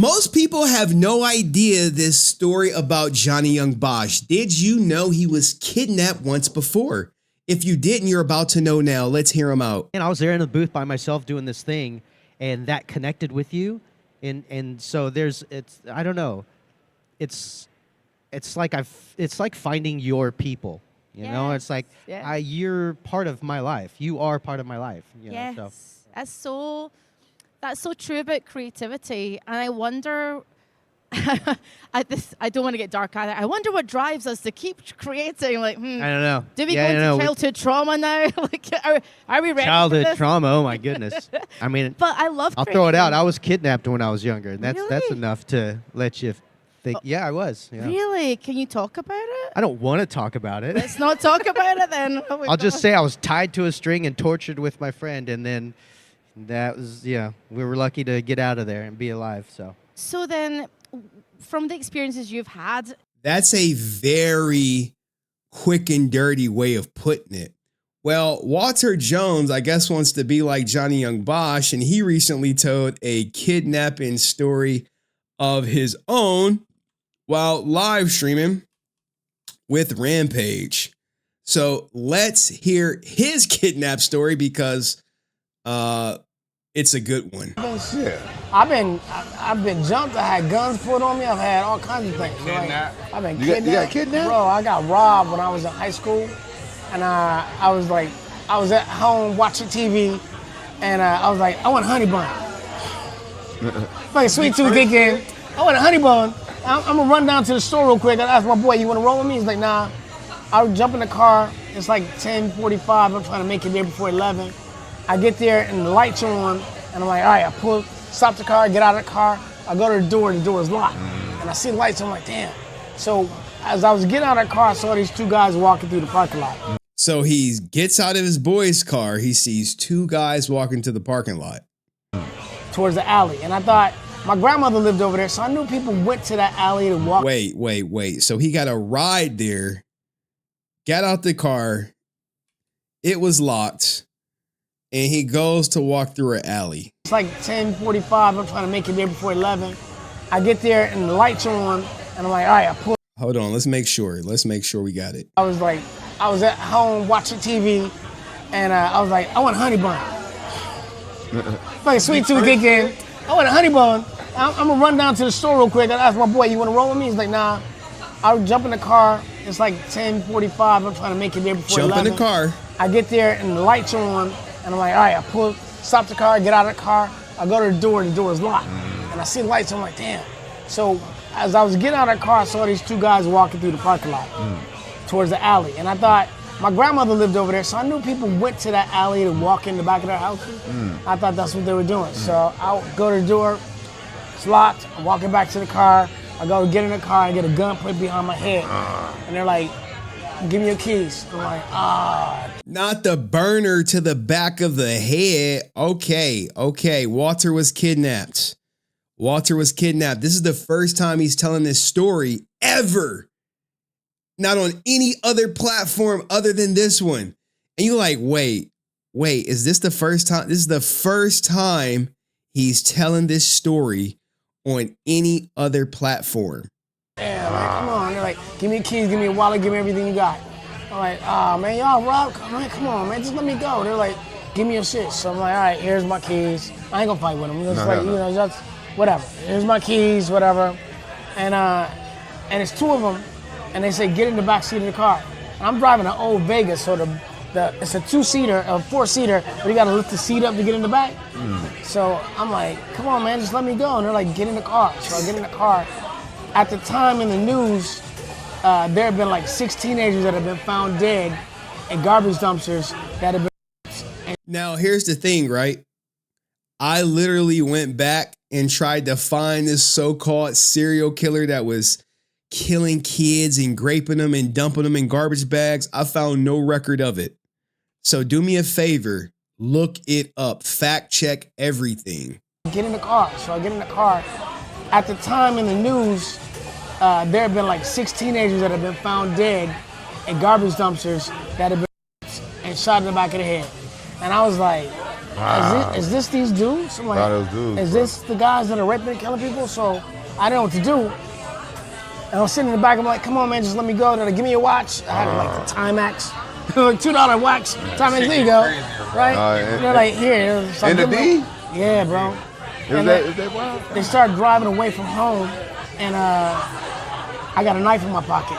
Most people have no idea this story about Johnny Young Bosch. Did you know he was kidnapped once before? If you didn't, you're about to know now. Let's hear him out. And I was there in the booth by myself doing this thing, and that connected with you. And so I don't know. It's like finding your people. You know, it's like you're part of my life. You are part of my life. You know, so. That's so true about creativity. And I wonder, I don't want to get dark either. I wonder what drives us to keep creating. Like, I don't know. Do we go into childhood trauma now? Like, are we ready childhood for this? trauma? Oh my goodness. I mean, but I love. I'll throw it out. I was kidnapped when I was younger, and that's enough to let you think. Yeah, I was. Yeah. Really? Can you talk about it? I don't want to talk about it. Let's not talk about it then. Oh I'll just say I was tied to a string and tortured with my friend, and then. That was, we were lucky to get out of there and be alive. So then, from the experiences you've had. That's a very quick and dirty way of putting it. Well, Walter Jones, I guess, wants to be like Johnny Young Bosch, and he recently told a kidnapping story of his own while live streaming with Rampage. So let's hear his kidnap story because it's a good one. I've been jumped. I had guns put on me. I've had all kinds of things. Like, I've been kidnapped. You got kidnapped? Bro, I got robbed when I was in high school, and I was at home watching TV, and I was like, I want a honey bun. Fucking sweet tooth kicking. I want a honey bun. I'm gonna run down to the store real quick. I asked my boy, you wanna roll with me? He's like, nah. I would jump in the car. It's like 10:45. I'm trying to make it there before 11. I get there and the lights are on, and I'm like, all right, I stop the car, get out of the car. I go to the door is locked. And I see the lights, I'm like, damn. So as I was getting out of the car, I saw these two guys walking through the parking lot. So he gets out of his boy's car, he sees two guys walking to the parking lot. Towards the alley. And I thought, my grandmother lived over there, so I knew people went to that alley to walk. Wait. So he got a ride there, got out the car, it was locked, and he goes to walk through an alley. It's like 10:45. I'm trying to make it there before 11. I get there and the lights are on, and I'm like, all right, I pull. Hold on, let's make sure we got it. I was at home watching TV, and I was like, I want a honey bun. Fucking sweet tooth kicking. I want a honey bun. I'm gonna run down to the store real quick. I asked my boy, you wanna roll with me? He's like, nah. I would jump in the car. It's like 10:45. I'm trying to make it there before 11. Jump in the car. I get there and the lights are on. And I'm like, all right, I stop the car, get out of the car. I go to the door is locked. And I see the lights, I'm like, damn. So as I was getting out of the car, I saw these two guys walking through the parking lot towards the alley. And I thought, my grandmother lived over there, so I knew people went to that alley to walk in the back of their houses. I thought that's what they were doing. So I go to the door, it's locked, I'm walking back to the car. I go get in the car and get a gun put behind my head. And they're like, give me your keys. I'm like, Not the burner to the back of the head. Okay. Walter was kidnapped. This is the first time he's telling this story ever. Not on any other platform other than this one. And you're like, wait, is this the first time? This is the first time he's telling this story on any other platform. Yeah, like, come on. They're like, give me your keys, give me your wallet, give me everything you got. I'm like, man, y'all rob? Come on, man, just let me go. They're like, give me your shit. So I'm like, all right, here's my keys. I ain't gonna fight with them. Just whatever. Here's my keys, whatever. And it's two of them, and they say, get in the back seat of the car. And I'm driving an old Vegas, so it's a two-seater, a four-seater, but you gotta lift the seat up to get in the back. So I'm like, come on, man, just let me go. And they're like, get in the car. So I get in the car. At the time in the news, there have been like 6 teenagers that have been found dead in garbage dumpsters that have been. Now, here's the thing, right? I literally went back and tried to find this so-called serial killer that was killing kids and raping them and dumping them in garbage bags. I found no record of it. So do me a favor, look it up, fact check everything. Get in the car. So I get in the car. At the time in the news, there have been like 6 teenagers that have been found dead in garbage dumpsters that have been and shot in the back of the head. And I was like, is this these dudes? I'm like, those dudes, is bro. this the guys that are raping and killing people? So I didn't know what to do. And I was sitting in the back, I'm like, come on, man, just let me go. They're like, give me your watch. I had like the Timex, like $2 watch. Timex, there you go. Right? And they're like, here. So in the D? Yeah, bro. Is that wild? They started driving away from home, and I got a knife in my pocket.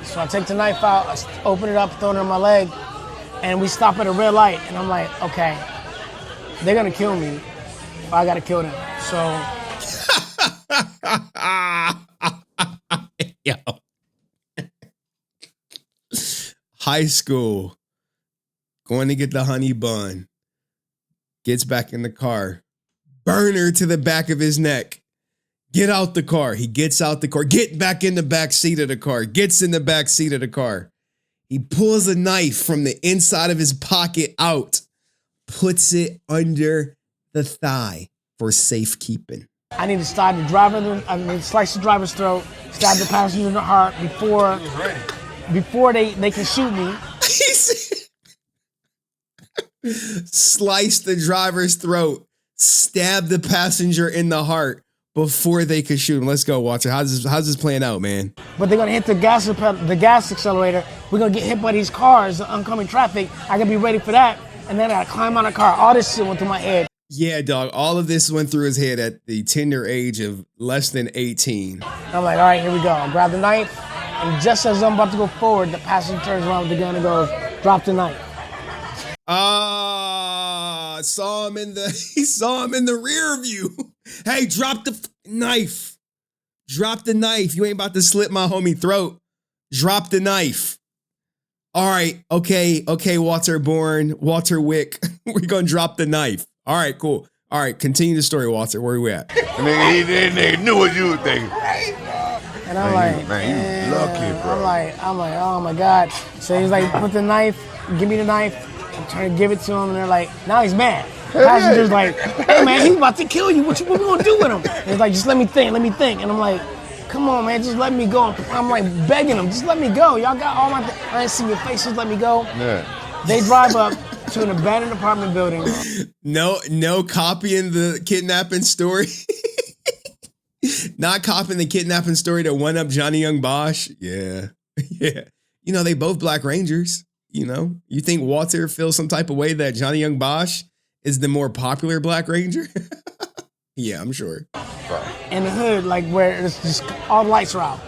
So I take the knife out, I open it up, throw it on my leg, and we stop at a red light. And I'm like, okay, they're gonna kill me, but I gotta kill them. So. Yo. High school, going to get the honey bun, gets back in the car, burner to the back of his neck. Get out the car. He gets out the car, get back in the back seat of the car, gets in the back seat of the car. He pulls a knife from the inside of his pocket out, puts it under the thigh for safekeeping. I need to stab the driver. I need to slice the driver's throat, stab the passenger in the heart before they can shoot me. Slice the driver's throat, stab the passenger in the heart before they could shoot him. Let's go, Walter. How's this playing out, man? But they're gonna hit the gas accelerator. We're gonna get hit by these cars, the oncoming traffic. I gotta be ready for that, and then I gotta climb on a car. All this shit went through my head. Yeah, dog. All of this went through his head at the tender age of less than 18. I'm like, all right, here we go. I grab the knife, and just as I'm about to go forward, the passenger turns around with the gun and goes, drop the knife. He saw him in the rear view. Hey, drop the knife. Drop the knife. You ain't about to slit my homie throat. Drop the knife. All right, okay, Walter Wick. We're gonna drop the knife. All right, cool. All right, continue the story, Walter. Where are we at? They knew what you were thinking. And I'm like, man, you lucky, bro. I'm like, oh my God. So he's like, put the knife, give me the knife. I'm trying to give it to him, and they're like, now he's mad. The passenger's like, hey man, he's about to kill you. What we gonna do with him? And he's like, just let me think. And I'm like, come on, man, just let me go. I'm like begging him, just let me go. Y'all got all my I didn't see your face, just let me go. Yeah. They drive up to an abandoned apartment building. No copying the kidnapping story. Not copying the kidnapping story to one up Johnny Young Bosch. Yeah. You know, they both Black Rangers. You know, you think Walter feels some type of way that Johnny Young Bosch is the more popular Black Ranger? Yeah, I'm sure. In the hood, like where it's just all the lights are out.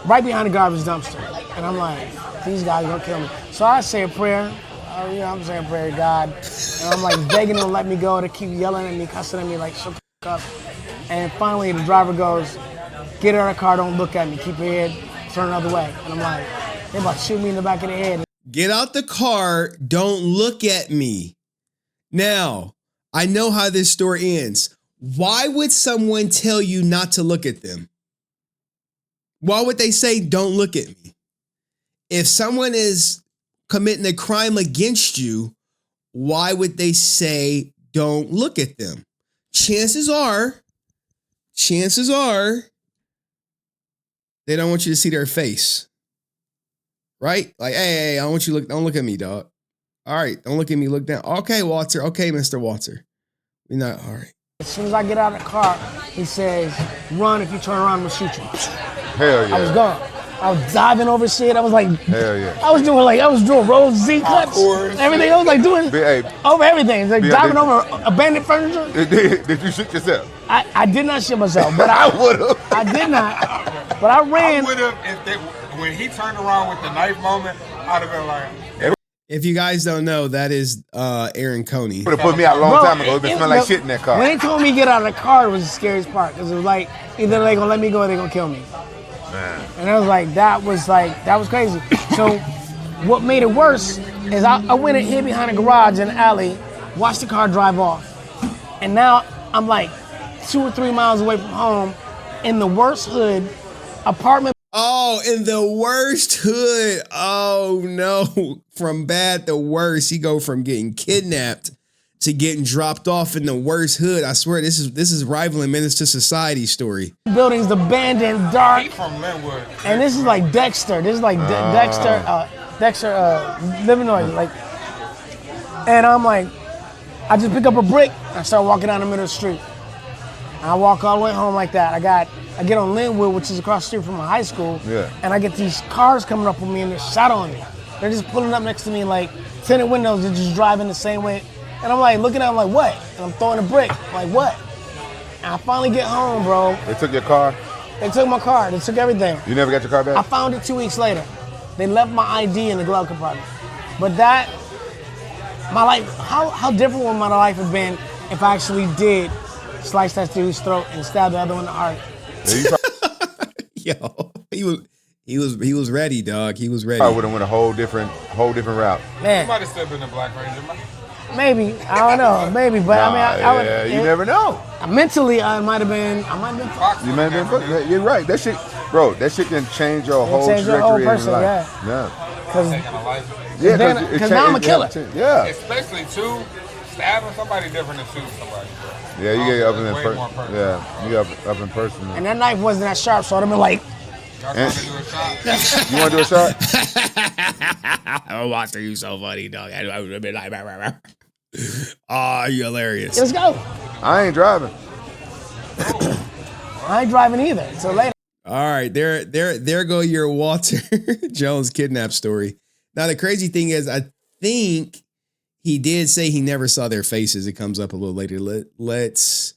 Right behind the garbage dumpster. And I'm like, these guys are gonna kill me. So I say a prayer. I'm saying a prayer to God. And I'm like begging them to let me go. They keep yelling at me, cussing at me, like, shut the up. And finally the driver goes, get out of the car, don't look at me, keep your head, turn another way. And I'm like, they're about to shoot me in the back of the head. Get out the car, don't look at me. Now, I know how this story ends. Why would someone tell you not to look at them? Why would they say, don't look at me? If someone is committing a crime against you, why would they say, don't look at them? Chances are, they don't want you to see their face. Right? Like, hey, I don't want you to look, don't look at me, dog. All right, don't look at me, look down. Okay, Walter. Okay, Mr. Walter. We're not, all right. As soon as I get out of the car, he says, run, if you turn around, we'll shoot you. Hell yeah. I was gone. I was diving over shit. I was like, hell yeah. I was doing roll Z cuts, everything. I was like doing over everything. It's like diving over abandoned furniture. Did you shoot yourself? I did not shoot myself, but I would have. I did not, but I ran. I would have, when he turned around with the knife moment, I'd have been like. If you guys don't know, that is Aaron Coney. Would have put me out a long time ago. It smelled like shit in that car. When they told me to get out of the car, it was the scariest part, because it was like, either they gonna let me go or they gonna kill me. Man. And I was like, that was crazy. So what made it worse is I went and hid behind a garage in the alley, watched the car drive off. And now I'm like 2 or 3 miles away from home in the worst hood apartment. Oh, in the worst hood. Oh no. From bad to worse. He go from getting kidnapped to getting dropped off in the worst hood. I swear this is rivaling Menace to Society story. Buildings abandoned, dark. From Linwood. And this is like Dexter. This is like Dexter Livinoid. Like, and I'm like, I just pick up a brick and I start walking down the middle of the street. And I walk all the way home like that. I get on Linwood, which is across the street from my high school. Yeah. And I get these cars coming up with me and they're shadowing me. They're just pulling up next to me like tinted windows. They're just driving the same way. And I'm like looking at them like, what? And I'm throwing a brick. I'm like, what? And I finally get home, bro. They took your car? They took my car. They took everything. You never got your car back? I found it 2 weeks later. They left my ID in the glove compartment. But that, my life, how different would my life have been if I actually did slice that dude's throat and stab the other one in the heart? Yo, he was ready, dog. He was ready. I would have went a whole different route. Man, You might have still been a Black Ranger, man. maybe. I don't know. Maybe. But I mean, I would, you never know. Mentally, I might have been. You might have been. You're right. That shit, bro. That shit can change your whole change your trajectory whole of your person, life. Because Taking a life. Yeah, because now I'm a killer. Yeah. Especially stabbing somebody different than shooting somebody. Bro. Yeah, you get up in Way more person. personal. Yeah, you get up in person. And that knife wasn't that sharp, so I'd have been like, Y'all trying to do a shot? You want to do a shot? Oh, Walter, you so funny, dog. I would have been like, oh, you hilarious. let's go. I ain't driving. I ain't driving either. So later. All right, there go your Walter Jones kidnap story. Now the crazy thing is, I think he did say he never saw their faces. It comes up a little later. Let's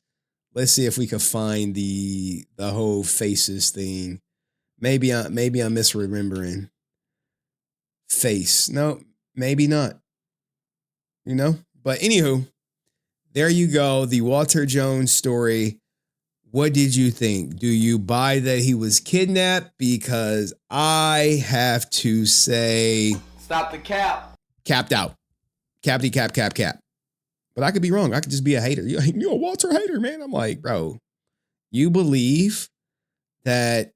see if we can find the whole faces thing. Maybe I'm misremembering. Face. No, maybe not. You know? But anywho, there you go. The Walter Jones story. What did you think? Do you buy that he was kidnapped? Because I have to say... Stop the cap. Capped out. Cappity cap. But I could be wrong. I could just be a hater. You're a Walter hater, man. I'm like, bro, you believe that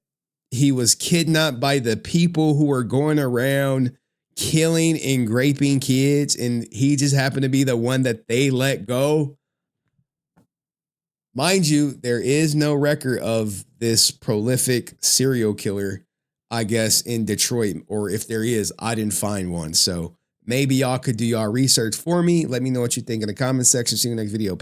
he was kidnapped by the people who were going around killing and raping kids, and he just happened to be the one that they let go? Mind you, there is no record of this prolific serial killer, I guess, in Detroit, or if there is, I didn't find one. So maybe y'all could do y'all research for me. Let me know what you think in the comment section. See you in the next video. Peace.